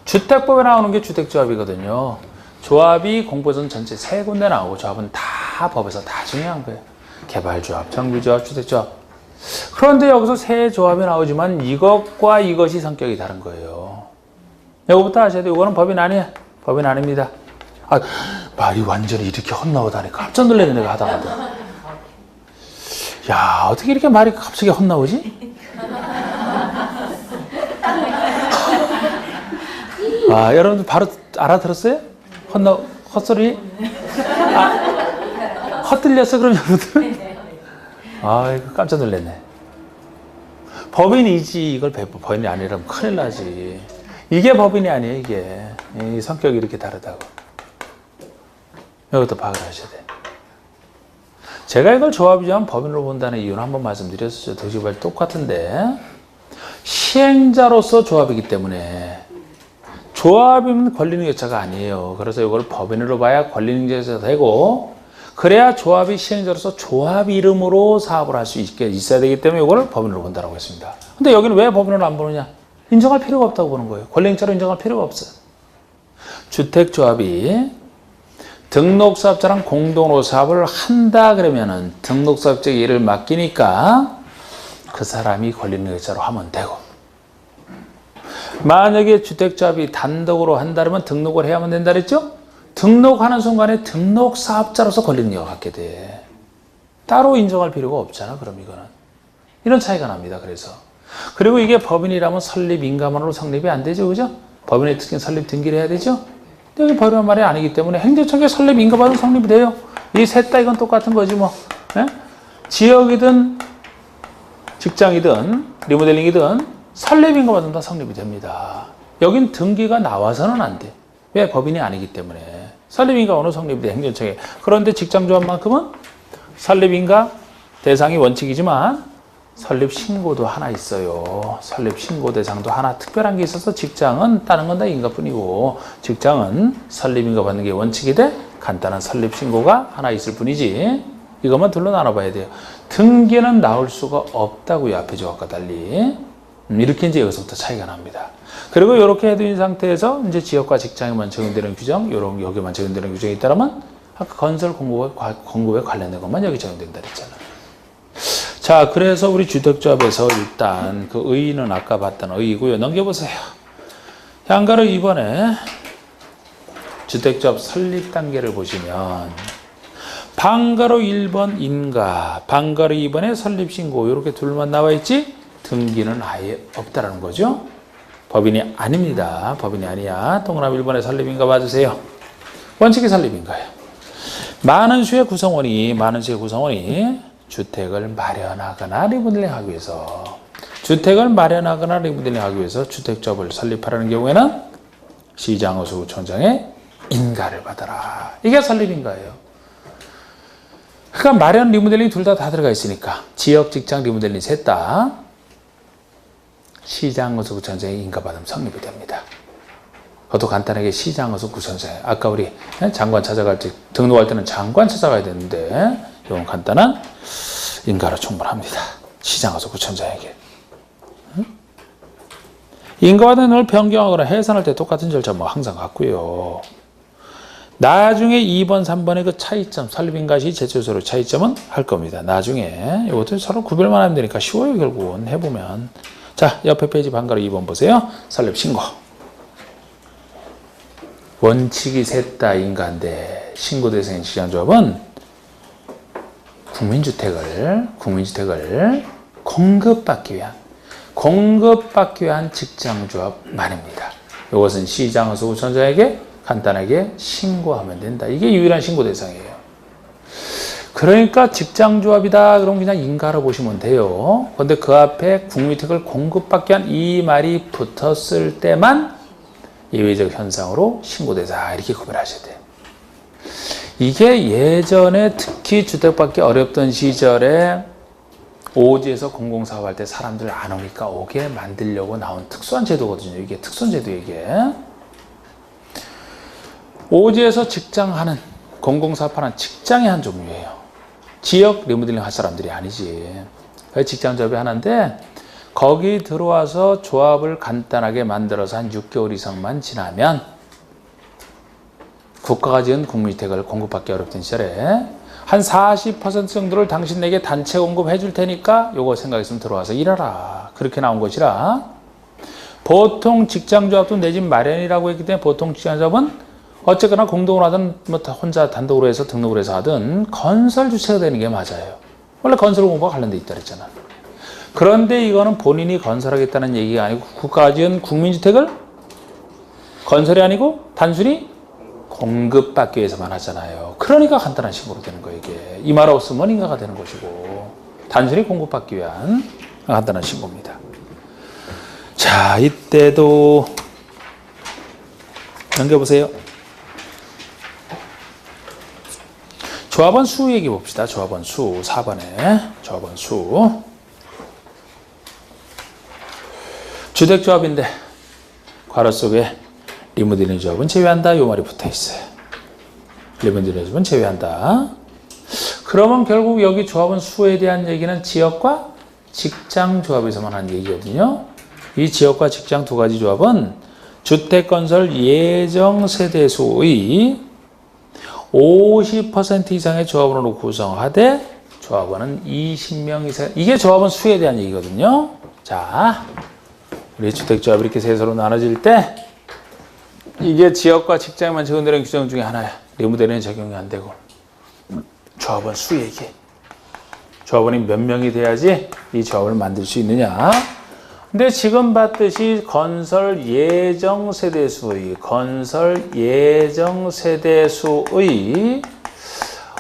주택법에 나오는 게 주택조합이거든요. 조합이 공부에서는 전체 3군데 나오고 조합은 다 법에서 다 중요한 거예요. 개발조합, 정비조합, 주택조합. 그런데 여기서 세 조합이 나오지만 이것과 이것이 성격이 다른 거예요. 이거부터 아셔야 돼요. 이거는 법인 아니에요. 법인 아닙니다. 아, 말이 완전히 이렇게 헛나오다니 깜짝 놀랐네 내가 하다가도. 야, 어떻게 이렇게 말이 갑자기 헛나오지? 아, 여러분들 바로 알아들었어요? 헛소리? 아, 헛들렸어 그럼 여러분들? 아, 이거 깜짝 놀랐네. 법인이지 이걸 법인이 아니라면 큰일 나지. 이게 법인이 아니에요. 이게 이 성격이 이렇게 다르다고. 이것도 파악을 하셔야 돼. 제가 이걸 조합이지만 법인으로 본다는 이유는 한번 말씀드렸었죠. 도시개발 똑같은데 시행자로서 조합이기 때문에 조합이면 권리능력자가 아니에요. 그래서 이걸 법인으로 봐야 권리능력자가 되고, 그래야 조합이 시행자로서 조합 이름으로 사업을 할 수 있어야 되기 때문에 이걸 법인으로 본다고 했습니다. 근데 여기는 왜 법인으로 안 보느냐? 인정할 필요가 없다고 보는 거예요. 권리능력자로 인정할 필요가 없어요. 주택조합이 등록사업자랑 공동으로 사업을 한다 그러면은 등록사업자에게 일을 맡기니까 그 사람이 권리능력자로 하면 되고, 만약에 주택조합이 단독으로 한다면 등록을 해야만 된다 그랬죠? 등록하는 순간에 등록사업자로서 권리능력을 갖게 돼. 따로 인정할 필요가 없잖아. 그럼 이거는 이런 차이가 납니다. 그리고 이게 법인이라면 설립 인가만으로 성립이 안 되죠, 그죠? 법인의 특징 설립 등기를 해야 되죠. 근데 여기 법인은 말이 아니기 때문에 행정처에 설립 인가받으면 성립이 돼요. 이 셋 다 이건 똑같은 거지 뭐. 예? 지역이든 직장이든 리모델링이든 설립 인가받으면 다 성립이 됩니다. 여긴 등기가 나와서는 안 돼. 왜? 법인이 아니기 때문에. 설립인가 어느 성립이 돼, 행정처에. 그런데 직장조합만큼은 설립인가 대상이 원칙이지만 설립신고도 하나 있어요. 설립신고 대상도 하나 특별한 게 있어서 직장은 다른 건 다 인가뿐이고, 직장은 설립인가 받는 게 원칙이 돼 간단한 설립신고가 하나 있을 뿐이지, 이것만 둘로 나눠봐야 돼요. 등기는 나올 수가 없다고요. 앞에 조합과 달리. 이렇게 이제 여기서부터 차이가 납니다. 그리고 이렇게 해둔 상태에서 이제 지역과 직장에만 적용되는 규정, 여기만 적용되는 규정이 있다면 아까 건설 공급에 관련된 것만 여기 적용된다 그랬잖아요. 자, 그래서 우리 주택조합에서 일단 그 의의는 아까 봤던 의의고요. 넘겨보세요. 양가로 이번에 주택조합 설립 단계를 보시면 방가로 1번 인가, 방가로 2번에 설립신고 이렇게 둘만 나와 있지 등기는 아예 없다라는 거죠. 법인이 아닙니다. 법인이 아니야. 동그라미 1번에 설립인가 봐주세요. 원칙이 설립인가예요. 많은 수의 구성원이 주택을 마련하거나 리모델링 하기 위해서 주택조합을 설립하라는 경우에는 시장허수구청장의 인가를 받아라. 이게 설립인가예요. 그러니까 마련, 리모델링 둘 다 들어가 있으니까 지역, 직장, 리모델링 셋 다 시장허수구청장의 인가받으면 성립이 됩니다. 그것도 간단하게 시장허수구청장. 아까 우리 장관 찾아갈 때 등록할 때는 장관 찾아가야 되는데 이건 간단한 인가로 충분합니다. 시장허수구청장에게. 인가받은 걸 변경하거나 해산할 때 똑같은 절차 뭐 항상 같고요. 나중에 2번, 3번의 그 차이점, 설립인가 시 제출서로 차이점은 할 겁니다. 나중에 이것도 서로 구별만 하면 되니까 쉬워요. 결국은 해보면. 자, 옆에 페이지 방가로 2번 보세요. 설립신고. 원칙이 셋 다 인가인데 신고 대상인 시장조합은 국민주택을 공급받기 위한 직장조합만입니다. 이것은 시장허수구청장에게 간단하게 신고하면 된다. 이게 유일한 신고 대상이에요. 그러니까 직장조합이다 그럼 그냥 인가로 보시면 돼요. 그런데 그 앞에 국민주택을 공급받기 위한 이 말이 붙었을 때만 예외적 현상으로 신고 대상 이렇게 구별하셔야 돼요. 이게 예전에 특히 주택받기 어렵던 시절에 오지에서 공공사업할 때 사람들 안 오니까 오게 만들려고 나온 특수한 제도거든요. 이게 특수한 제도 이게. 오지에서 직장하는 공공사업하는 직장의 한 종류예요. 지역 리모델링 할 사람들이 아니지. 직장조합이 하나인데 거기 들어와서 조합을 간단하게 만들어서 한 6개월 이상만 지나면 국가가 지은 국민주택을 공급받기 어렵던 시절에 한 40% 정도를 당신에게 단체 공급해 줄 테니까 요거 생각했으면 들어와서 일하라. 그렇게 나온 것이라 보통 직장조합도 내 집 마련이라고 했기 때문에 보통 직장조합은 어쨌거나 공동으로 하든 뭐 혼자 단독으로 해서 등록을 해서 하든 건설 주체가 되는 게 맞아요. 원래 건설 공부가 관련돼 있다 그랬잖아. 그런데 이거는 본인이 건설하겠다는 얘기가 아니고 국가가 지은 국민주택을 건설이 아니고 단순히 공급받기 위해서만 하잖아요. 그러니까 간단한 신고로 되는 거예요. 이게 이 말 없으면 인가가 되는 것이고 단순히 공급받기 위한 간단한 신고입니다. 자, 이때도 넘겨보세요. 조합원 수 얘기 봅시다. 조합원 수 4번에 조합원 수. 주택조합인데 괄호 속에 리모델링 조합은 제외한다. 이 말이 붙어 있어요. 리모델링 조합은 제외한다. 그러면 결국 여기 조합은 수에 대한 얘기는 지역과 직장 조합에서만 한 얘기거든요. 이 지역과 직장 두 가지 조합은 주택건설 예정 세대수의 50% 이상의 조합원으로 구성하되 조합원은 20명 이상. 이게 조합원 수에 대한 얘기거든요. 자, 우리 주택조합이 이렇게 세서로 나눠질 때 이게 지역과 직장에만 적용되는 규정 중에 하나야. 리모델링은 적용이 안 되고. 조합원 수 얘기. 조합원이 몇 명이 돼야지 이 조합을 만들 수 있느냐. 근데 지금 봤듯이 건설 예정 세대수의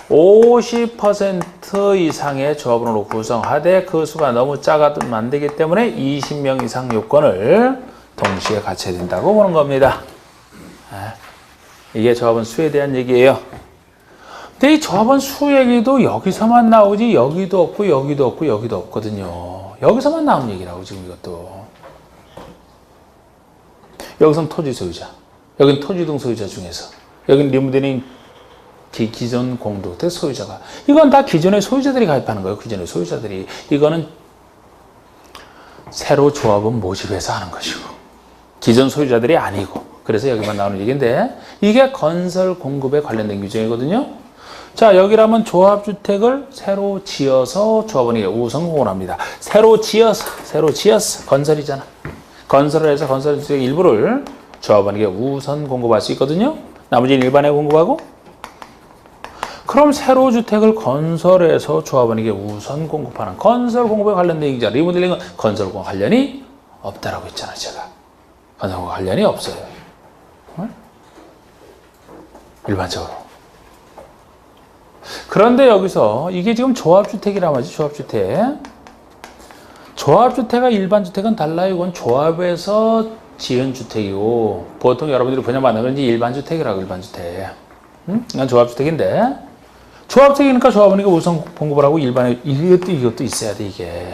50% 이상의 조합원으로 구성하되 그 수가 너무 작아도 안 되기 때문에 20명 이상 요건을 동시에 갖춰야 된다고 보는 겁니다. 이게 조합원 수에 대한 얘기예요. 근데 이 조합원 수 얘기도 여기서만 나오지 여기도 없고 여기도 없고 여기도 없거든요. 여기서만 나온 얘기라고 지금 이것도. 여기선 토지 소유자, 여긴 토지등 소유자 중에서, 여긴 리모델링 기존 공동주택 소유자가, 이건 다 기존의 소유자들이 가입하는 거예요. 기존의 소유자들이. 이거는 새로 조합원 모집해서 하는 것이고 기존 소유자들이 아니고, 그래서 여기만 나오는 얘기인데 이게 건설 공급에 관련된 규정이거든요. 자, 여기라면 조합주택을 새로 지어서 조합원에게 우선 공급을 합니다. 새로 지어서 건설이잖아. 건설을 해서 건설주택 일부를 조합원에게 우선 공급할 수 있거든요. 나머지는 일반에 공급하고. 그럼 새로 주택을 건설해서 조합원에게 우선 공급하는 건설 공급에 관련된 얘기죠. 리모델링은 건설과 관련이 없다라고 했잖아, 제가. 건설과 관련이 없어요. 응? 일반적으로. 그런데 여기서 이게 지금 조합주택이란 말이지, 조합주택. 조합주택과 일반주택은 달라요. 이건 조합에서 지은 주택이고, 보통 여러분들이 분양받는 건 이제 일반주택이라고, 일반주택. 응? 이건 조합주택인데, 조합주택이니까 조합원에게 우선 공급을 하고 일반에, 이것도 있어야 돼, 이게.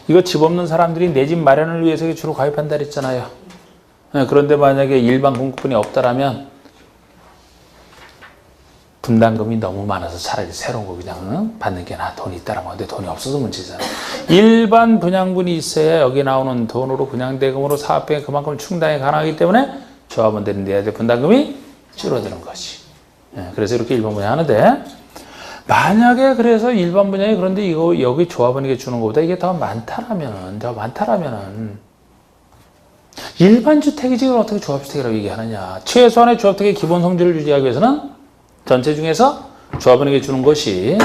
이거 집 없는 사람들이 내 집 마련을 위해서 주로 가입한다 그랬잖아요. 그런데 만약에 일반 공급분이 없다라면, 분담금이 너무 많아서 차라리 새로운 거 그냥 받는 게 나아. 돈이 있다라면. 근데 돈이 없어서 문제잖아. 일반 분양분이 있어야 여기 나오는 돈으로 분양대금으로 사업비에 그만큼 충당이 가능하기 때문에 조합원들이 내야 될 분담금이 줄어드는 거지. 그래서 이렇게 일반 분양하는데, 만약에 그래서 일반 분양이 그런데 이거 여기 조합원에게 주는 것보다 이게 더 많다라면은 일반 주택이지 이걸 어떻게 조합주택이라고 얘기하느냐. 최소한의 조합주택의 기본 성질을 유지하기 위해서는 전체 중에서 조합원에게 주는 것이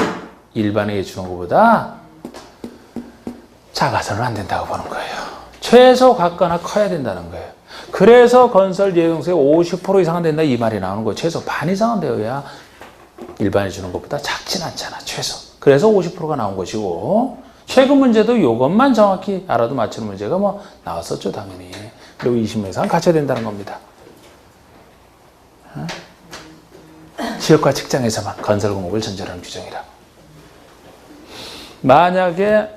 일반에게 주는 것보다 작아서는 안 된다고 보는 거예요. 최소 같거나 커야 된다는 거예요. 그래서 건설 예정세의 50% 이상은 된다 이 말이 나오는 거예요. 최소 반 이상은 되어야 일반에 주는 것보다 작진 않잖아, 최소. 그래서 50%가 나온 것이고, 최근 문제도 이것만 정확히 알아도 맞추는 문제가 뭐 나왔었죠, 당연히. 그리고 20명 이상 갖춰야 된다는 겁니다. 지역과 직장에서만 건설 공급을 전제하는 규정이라. 만약에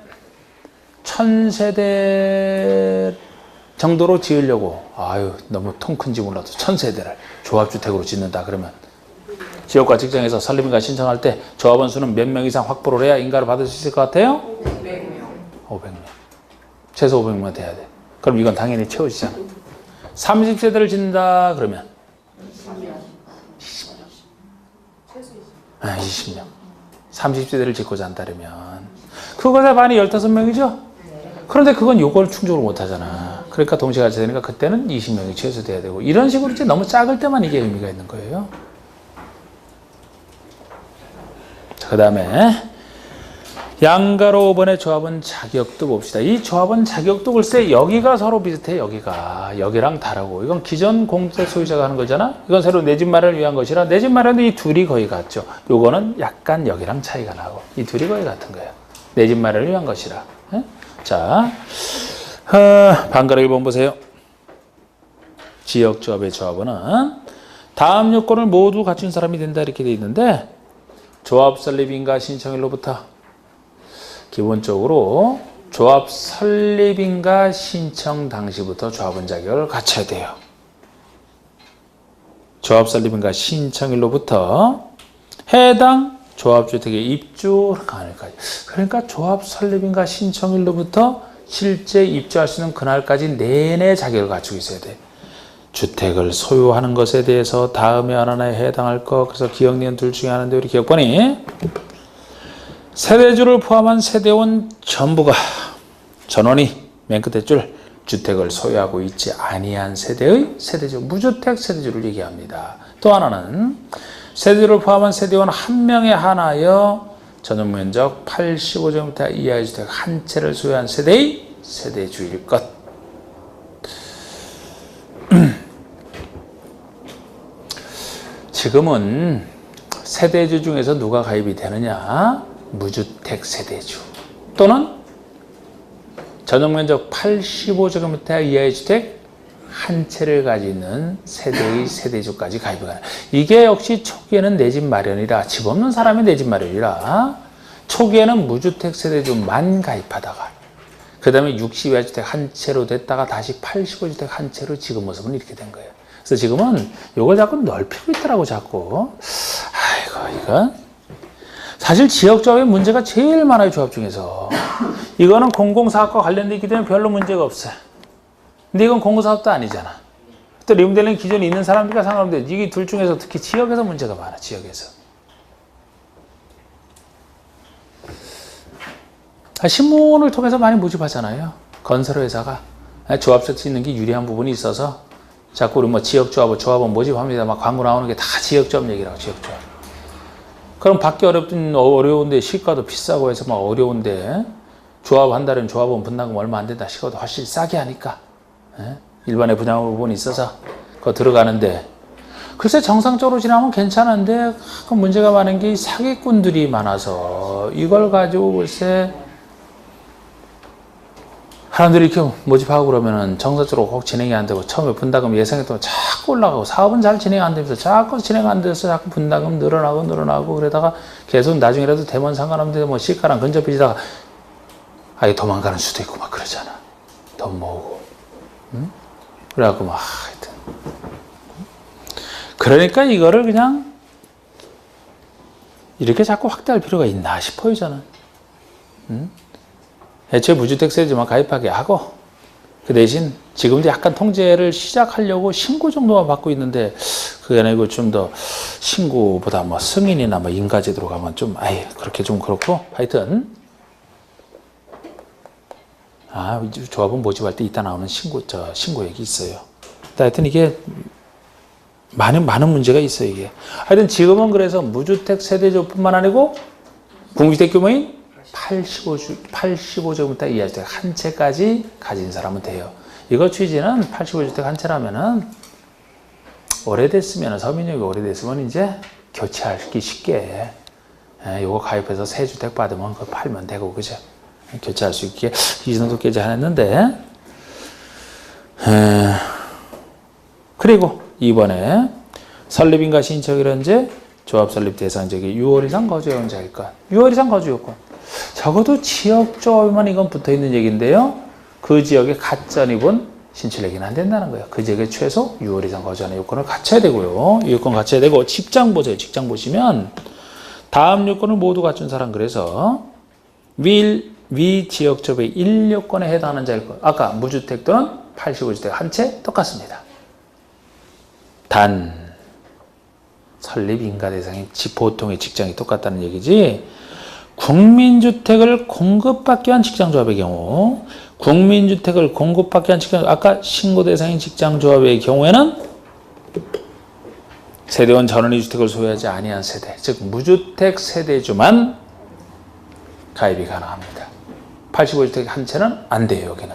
1000세대 정도로 지으려고, 너무 통 큰지 몰라도 1000세대를 조합주택으로 짓는다 그러면 지역과 직장에서 설립인가 신청할 때 조합원 수는 몇 명 이상 확보를 해야 인가를 받을 수 있을 것 같아요? 500명. 최소 500명 돼야 돼. 그럼 이건 당연히 채워지잖아. 30세대를 짓는다 그러면 20명. 30세대를 짓고자 한다면 그거의 반이 15명이죠? 그런데 그건 요걸 충족을 못 하잖아. 그러니까 동시에 같이 되니까 그때는 20명이 최소 돼야 되고, 이런 식으로 이제 너무 작을 때만 이게 의미가 있는 거예요. 그 다음에 양가로 5번의 조합원 자격도 봅시다. 이 조합원 자격도 글쎄 여기가 서로 비슷해. 여기랑 다르고, 이건 기존 공주택 소유자가 하는 거잖아. 이건 새로 내 집 마련을 위한 것이라 내 집 마련도 이 둘이 거의 같죠. 요거는 약간 여기랑 차이가 나고 이 둘이 거의 같은 거예요. 내 집 마련을 위한 것이라. 자, 반가로 1번 보세요. 지역조합의 조합원은 다음 요건을 모두 갖춘 사람이 된다 이렇게 돼 있는데, 조합 설립인가 신청일로부터 기본적으로 조합 설립인가 신청 당시부터 조합원 자격을 갖춰야 돼요. 조합 설립인가 신청일로부터 해당 조합주택에 입주하는 그날까지. 그러니까 조합 설립인가 신청일로부터 실제 입주할 수 있는 그날까지 내내 자격을 갖추고 있어야 돼. 주택을 소유하는 것에 대해서 다음에 하나에 해당할 것. 그래서 기억, 니은 둘 중에 하나인데 우리 기억번이 세대주를 포함한 세대원 전부가 전원이 맨 끝에 줄 주택을 소유하고 있지 아니한 세대의 세대주, 무주택 세대주를 얘기합니다. 또 하나는 세대주를 포함한 세대원 한 명에 한하여 전용 면적 85제곱미터 이하의 주택 한 채를 소유한 세대의 세대주일 것. 지금은 세대주 중에서 누가 가입이 되느냐? 무주택 세대주 또는 전용 면적 85제곱미터 이하의 주택 한 채를 가지는 세대의 세대주까지 가입이 가능. 이게 역시 초기에는 내 집 마련이라, 집 없는 사람이 내 집 마련이라 초기에는 무주택 세대주만 가입하다가 그 다음에 60이하 주택 한 채로 됐다가 다시 85주택 한 채로 지금 모습은 이렇게 된 거예요. 그래서 지금은 이걸 자꾸 넓히고 있더라고 자꾸. 아이고 이거 사실 지역조합의 문제가 제일 많아요. 조합 중에서. 이거는 공공사업과 관련돼 있기 때문에 별로 문제가 없어요. 근데 이건 공공사업도 아니잖아. 또 리모델링 기존에 있는 사람들과 상관없는데 이게 둘 중에서 특히 지역에서 문제가 많아. 지역에서. 신문을 통해서 많이 모집하잖아요. 건설회사가 조합 쓸 수 있는 게 유리한 부분이 있어서 자꾸 우리 뭐 조합원 모집합니다. 막 광고 나오는 게 다 지역조합 얘기라고. 지역조합. 그럼 받기 어려운데 시가도 비싸고 해서 막 어려운데 조합한다는 조합원 분담금 얼마 안 된다. 시가도 훨씬 싸게 하니까 일반의 분양 부분이 있어서 그거 들어가는데 글쎄 정상적으로 지나면 괜찮은데 문제가 많은 게 사기꾼들이 많아서 이걸 가지고 글쎄 사람들이 이렇게 모집하고 그러면은 정상적으로 꼭 진행이 안 되고 처음에 분담금 예상했던 자꾸 올라가고 사업은 잘 진행 안 되면서 자꾸 진행 안 돼서 자꾸 분담금 늘어나고 그러다가 계속 나중에라도 되면 상관없는데 뭐 시가랑 근접해지다가 아예 도망가는 수도 있고 막 그러잖아. 돈 모으고. 응? 그래갖고 막 하여튼. 그러니까 이거를 그냥 이렇게 자꾸 확대할 필요가 있나 싶어요 저는. 응? 애초에 무주택 세대주만 가입하게 하고 그 대신 지금도 약간 통제를 시작하려고 신고 정도만 받고 있는데 그게 아니고 좀 더 신고보다 뭐 승인이나 뭐 인가제도로 가면 좀 그렇게 좀 그렇고 하여튼 조합은 모집할 때 이따 나오는 신고 얘기 있어요. 하여튼 이게 많은 문제가 있어요 이게. 하여튼 지금은 그래서 무주택 세대주뿐만 아니고 공유주택 규모인 85제곱미터 이하 주택 한 채까지 가진 사람은 돼요. 이거 취지는 85주택 한 채라면은 오래됐으면 서민역이 오래됐으면 이제 교체하기 쉽게 요거 가입해서 새 주택 받으면 그거 팔면 되고 그죠? 교체할 수 있게 이 정도까지 하는데 그리고 이번에 설립인가 신청일 현재 조합 설립 대상지역이 6월 이상 거주해온 자일 것. 6월 이상 거주 요건. 적어도 지역조합에만 이건 붙어있는 얘기인데요. 그 지역에 가전입은 신출얘기는 안 된다는 거예요. 그 지역에 최소 6월 이상 거주하는 요건을 갖춰야 되고요. 이 요건 갖춰야 되고 직장 보세요. 직장 보시면 다음 요건을 모두 갖춘 사람 그래서 위 지역조합의 1요건에 해당하는 자일 것. 아까 무주택 또는 85주택 한 채 똑같습니다. 단 설립 인가 대상이 보통의 직장이 똑같다는 얘기지 국민주택을 공급받기 위한 직장조합의 경우 국민주택을 공급받기 위한 직장 아까 신고 대상인 직장조합의 경우에는 세대원 전원이 주택을 소유하지 아니한 세대 즉 무주택 세대주만 가입이 가능합니다. 85주택 한 채는 안 돼요. 여기는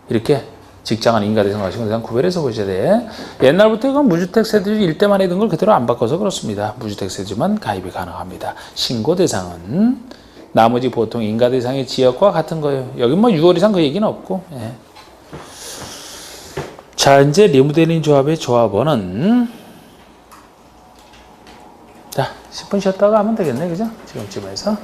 이렇게 직장은 인가 대상과 신고 대상 구별해서 보셔야 돼. 옛날부터 이건 무주택 세대주 일대만 해둔 걸 그대로 안 바꿔서 그렇습니다. 무주택 세대주만 가입이 가능합니다. 신고 대상은 나머지 보통 인가 대상의 지역과 같은 거예요. 여기 뭐 6월 이상 그 얘기는 없고. 예. 자 이제 리모델링 조합의 조합원은 자 10분 쉬었다가 하면 되겠네 그죠? 지금쯤에서